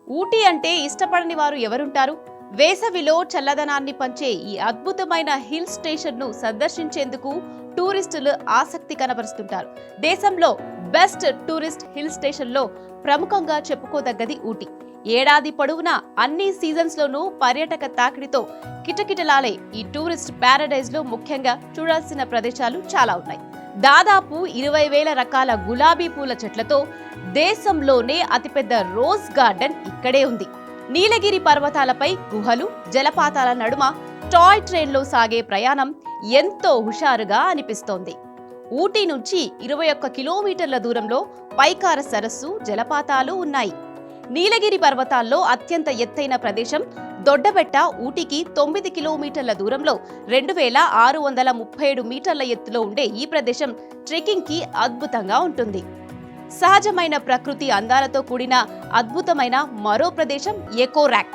ఊటీ అంటే ఇష్టపడని వారు ఎవరుంటారు? వేసవిలో చల్లదనాన్ని పంచే ఈ అద్భుతమైన హిల్ స్టేషన్ను సందర్శించేందుకు టూరిస్టులు ఆసక్తి కనబరుస్తుంటారు. దేశంలో బెస్ట్ టూరిస్ట్ హిల్ స్టేషన్లో ప్రముఖంగా చెప్పుకోదగ్గది ఊటీ. ఏడాది పొడవునా అన్ని సీజన్స్లోనూ పర్యాటక తాకిడితో కిటకిటలాలే ఈ టూరిస్ట్ ప్యారడైజ్లో ముఖ్యంగా చూడాల్సిన ప్రదేశాలు చాలా ఉన్నాయి. దాదాపు 20,000 రకాల గులాబీ పూల చెట్లతో దేశంలోనే అతిపెద్ద రోజ్ గార్డెన్ ఇక్కడే ఉంది. నీలగిరి పర్వతాలపై గుహలు, జలపాతాల నడుమ టాయ్ ట్రైన్లో సాగే ప్రయాణం ఎంతో హుషారుగా అనిపిస్తోంది. ఊటీ నుంచి 21 కిలోమీటర్ల దూరంలో పైకార సరస్సు, జలపాతాలు ఉన్నాయి. నీలగిరి పర్వతాల్లో అత్యంత ఎత్తైన ప్రదేశం దొడ్డబెట్ట ఊటీకి 9 కిలోమీటర్ల దూరంలో 2,637 మీటర్ల ఎత్తులో ఉండే ఈ ప్రదేశం ట్రెక్కింగ్కి అద్భుతంగా ఉంటుంది. సహజమైన ప్రకృతి అందాలతో కూడిన అద్భుతమైన మరో ప్రదేశం ఎకో ర్యాక్.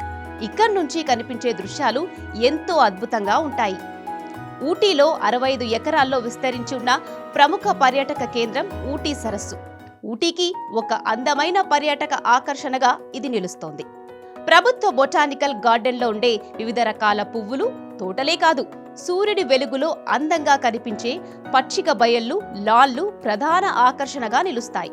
ఇక్కడి నుంచి కనిపించే దృశ్యాలు ఎంతో అద్భుతంగా ఉంటాయి. ఊటీలో 65 ఎకరాల్లో విస్తరించి ఉన్న ప్రముఖ పర్యాటక కేంద్రం ఊటీ సరస్సు. ఊటీకి ఒక అందమైన పర్యాటక ఆకర్షణగా ఇది నిలుస్తోంది. ప్రభుత్వ బొటానికల్ గార్డెన్లో ఉండే వివిధ రకాల పువ్వులు, తోటలే కాదు, సూర్యుడి వెలుగులో అందంగా కనిపించే పచ్చిక బయళ్ళు, లాన్లు ప్రధాన ఆకర్షణగా నిలుస్తాయి.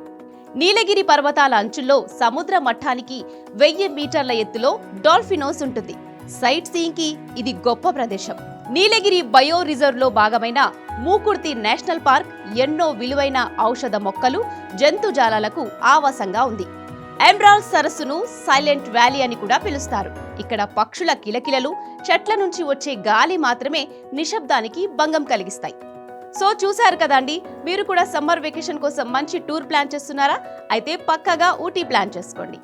నీలగిరి పర్వతాల అంచుల్లో సముద్ర మట్టానికి 1000 మీటర్ల ఎత్తులో డాల్ఫినోస్ ఉంటుంది. సైట్ సీయింగ్ కి ఇది గొప్ప ప్రదేశం. నీలగిరి బయో రిజర్వ్ లో భాగమైన మూకుర్తి నేషనల్ పార్క్ ఎన్నో విలువైన ఔషధ మొక్కలు, జంతుజాలాలకు ఆవాసంగా ఉంది. ఎమరాల్డ్ సరస్సును సైలెంట్ వ్యాలీ అని కూడా పిలుస్తారు. ఇక్కడ పక్షుల కిలకిలలు, చెట్ల నుంచి వచ్చే గాలి మాత్రమే నిశ్శబ్దానికి భంగం కలిగిస్తాయి. సో చూశారు కదండి, మీరు కూడా సమ్మర్ వెకేషన్ కోసం మంచి టూర్ ప్లాన్ చేస్తున్నారా? అయితే పక్కాగా ఊటీ ప్లాన్ చేసుకోండి.